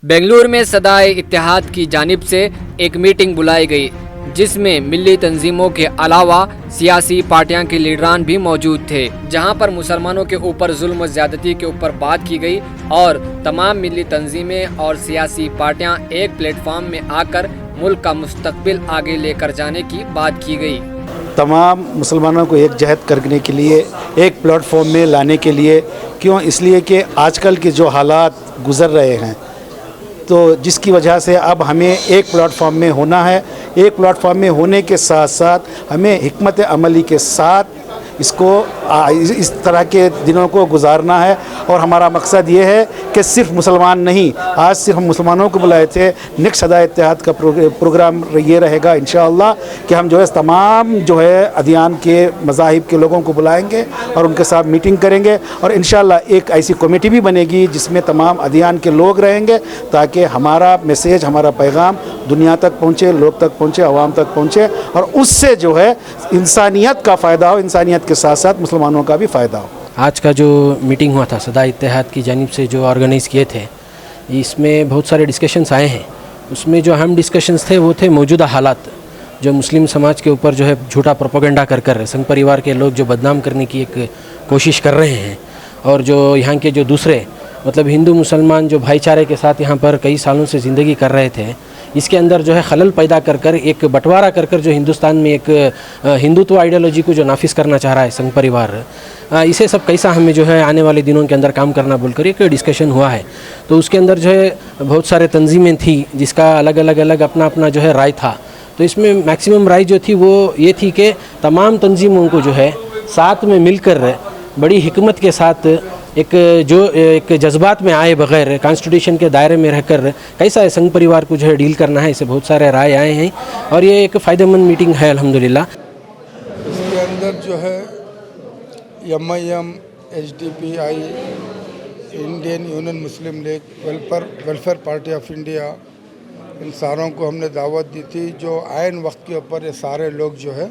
बेंगलुरु में सदाए इत्तेहाद की जानिब से एक मीटिंग बुलाई गई, जिसमें मिली तंजीमों के अलावा सियासी पार्टियां के लीडरान भी मौजूद थे, जहां पर मुसलमानों के ऊपर जुल्म ज़्यादती के ऊपर बात की गई और तमाम मिली तंजीमें और सियासी पार्टियां एक प्लेटफॉर्म में आकर मुल्क का मुस्तकबिल आगे लेकर जाने की बात की गई। तमाम मुसलमानों को एक जहद करने के लिए, एक प्लेटफॉर्म में लाने के लिए, क्यों, इसलिए कि आजकल के जो हालात गुज़र रहे हैं, तो जिसकी वजह से अब हमें एक प्लेटफॉर्म में होना है। एक प्लेटफॉर्म में होने के साथ साथ हमें हिकमत अमली के साथ इसको इस तरह के दिनों को गुजारना है। और हमारा मकसद ये है कि सिर्फ मुसलमान नहीं, आज सिर्फ हम मुसलमानों को बुलाए थे, नेक्स्ट सदा इत्तेहाद का प्रोग्राम ये रहेगा इंशाअल्लाह कि हम जो है तमाम जो है अदियान के मज़ाहिब के लोगों को बुलाएंगे और उनके साथ मीटिंग करेंगे और इंशाअल्लाह एक ऐसी कमेटी भी बनेगी जिसमें तमाम अदियान के लोग रहेंगे, ताकि हमारा मैसेज, हमारा पैगाम दुनिया तक पहुँचे, लोग तक पहुँचे, आवाम तक पहुँचे और उससे जो है इंसानियत का फ़ायदा हो, इंसानियत के साथ साथ मुसलमानों का भी फ़ायदा हो। आज का जो मीटिंग हुआ था सदा इत्तेहाद की जानिब से जो ऑर्गेनाइज़ किए थे, इसमें बहुत सारे डिस्कशंस आए हैं। उसमें जो अहम डिस्कशंस थे वो थे मौजूदा हालात, जो मुस्लिम समाज के ऊपर जो है झूठा प्रोपेगेंडा कर संघ परिवार के लोग जो बदनाम करने की एक कोशिश कर रहे हैं, और जो यहाँ के जो दूसरे मतलब हिंदू मुसलमान जो भाईचारे के साथ यहाँ पर कई सालों से ज़िंदगी कर रहे थे, इसके अंदर जो है खलल पैदा कर एक बंटवारा कर जो हिंदुस्तान में एक हिंदुत्व आइडियोलॉजी को जो नाफिज करना चाह रहा है संघ परिवार, इसे सब कैसा हमें जो है आने वाले दिनों के अंदर काम करना बोलकर एक डिस्कशन हुआ है। तो उसके अंदर जो है बहुत सारे तंजीमें थी जिसका अलग अलग अपना जो है राय था। तो इसमें मैक्सिमम राय जो थी वो ये थी कि तमाम तंजीमों को जो है साथ में मिलकर बड़ी हिकमत के साथ एक जज्बात में आए बगैर कॉन्स्टिट्यूशन के दायरे में रहकर कैसा है संघ परिवार को जो है डील करना है, इसे बहुत सारे राय आए हैं और ये एक फ़ायदेमंद मीटिंग है अल्हम्दुलिल्लाह। इसके अंदर जो है MIM, HDPI, इंडियन यूनियन मुस्लिम लीग, वेलफेयर पार्टी ऑफ इंडिया, इन सारों को हमने दावत दी थी। जो आयन वक्त के ऊपर ये सारे लोग जो है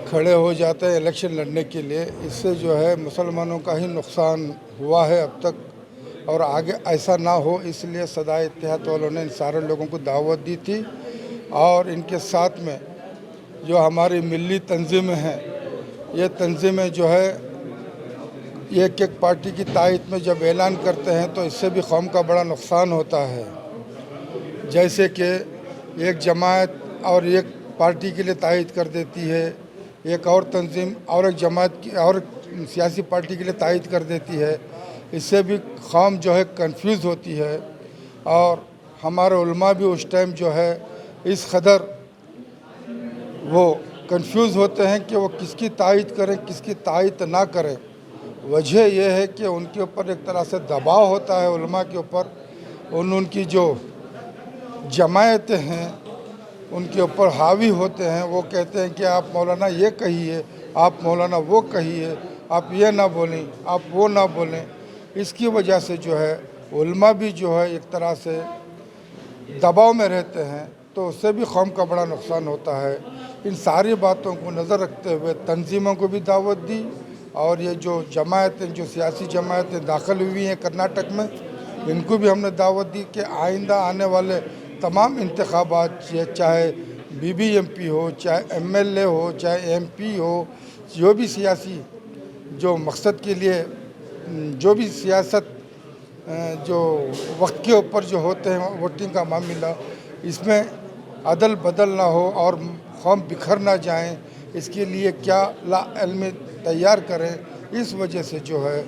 खड़े हो जाते हैं इलेक्शन लड़ने के लिए, इससे जो है मुसलमानों का ही नुकसान हुआ है अब तक और आगे ऐसा ना हो, इसलिए सदा इत्तेहाद वालों ने इन सारे लोगों को दावत दी थी। और इनके साथ में जो हमारी मिली तंजीमें हैं, ये तंजीमें जो है एक पार्टी की तायद में जब ऐलान करते हैं तो इससे भी कौम का बड़ा नुकसान होता है। जैसे कि एक जमात और एक पार्टी के लिए तायद कर देती है, एक और तंजीम और एक जमात की और सियासी पार्टी के लिए तायद कर देती है, इससे भी कौम जो है कंफ्यूज होती है। और हमारे उलमा भी उस टाइम जो है इस कदर वो कंफ्यूज होते हैं कि वो किसकी तायद करें, किसकी तायद ना करें। वजह यह है कि उनके ऊपर एक तरह से दबाव होता है उलमा के ऊपर, उनकी जो जमायतें हैं उनके ऊपर हावी होते हैं। वो कहते हैं कि आप मौलाना ये कहिए, आप मौलाना वो कहिए, आप ये ना बोलें, आप वो ना बोलें। इसकी वजह से जो है उलमा भी जो है एक तरह से दबाव में रहते हैं, तो उससे भी कौम का बड़ा नुकसान होता है। इन सारी बातों को नज़र रखते हुए तंजीमों को भी दावत दी और ये जो जमायतें, जो सियासी जमायतें दाखिल हुई हैं कर्नाटक में, इनको भी हमने दावत दी कि आइंदा आने वाले तमाम इंतखाबात, चाहे BBMP हो, चाहे MLA हो, चाहे MP हो, जो भी सियासी जो मकसद के लिए जो भी सियासत जो वक्त के ऊपर जो होते हैं वोटिंग का मामला, इसमें अदल बदल ना हो और कौम बिखर ना जाएं, इसके लिए क्या ला इल्म तैयार करें। इस वजह से जो है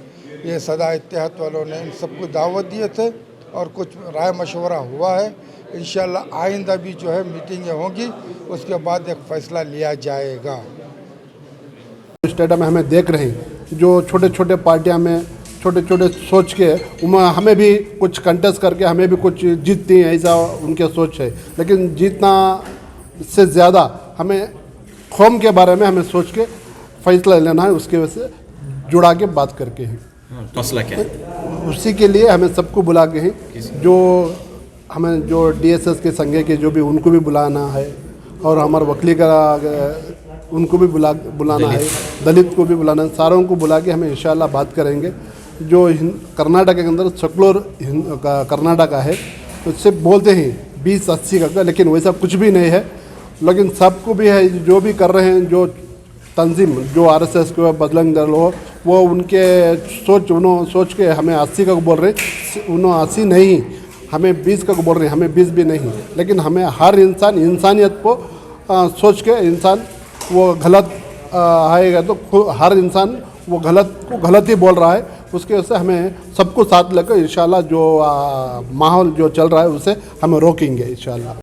ये सदा इत्तेहाद वालों ने इन सबको दावत दिए थे और कुछ राय मशवरा हुआ है। इंशाअल्लाह आइंदा भी जो है मीटिंगें होंगी, उसके बाद एक फ़ैसला लिया जाएगा। स्टेडियम में हमें देख रहे हैं जो छोटे छोटे पार्टियां में छोटे छोटे सोच के हमें भी कुछ कंटेस्ट करके हमें भी कुछ जीतती हैं, ऐसा उनके सोच है। लेकिन जीतना से ज़्यादा हमें कौम के बारे में हमें सोच के फैसला लेना है, उसके वजह से जुड़ा के बात करके हैं। मसला क्या है? उसी के लिए हमें सबको बुला के हैं, जो हमें जो DSS के संघे के जो भी उनको भी बुलाना है और हमारे वकील का उनको भी बुलाना है, दलित को भी बुलाना है, सारों को बुला के हमें इंशाअल्लाह बात करेंगे जो कर्नाटक के अंदर सेकुलर कर्नाटक है, तो उससे बोलते हैं 20-80 का, लेकिन वैसा कुछ भी नहीं है। लेकिन सबको भी है, जो भी कर रहे हैं, जो तंजीम, जो आरएसएस को बजरंग दल हो, वो उनके उन्होंने सोच के हमें 80 का बोल रहे, उन्होंने 80 नहीं, हमें 20 का बोल रहे हैं, हमें 20 भी नहीं। लेकिन हमें हर इंसान इंसानियत को सोच के, इंसान वो गलत आएगा तो हर इंसान वो गलत ही बोल रहा है, उसके वजह से हमें सबको साथ लेकर इंशाल्लाह जो माहौल जो चल रहा है उसे हमें रोकेंगे इंशाल्लाह।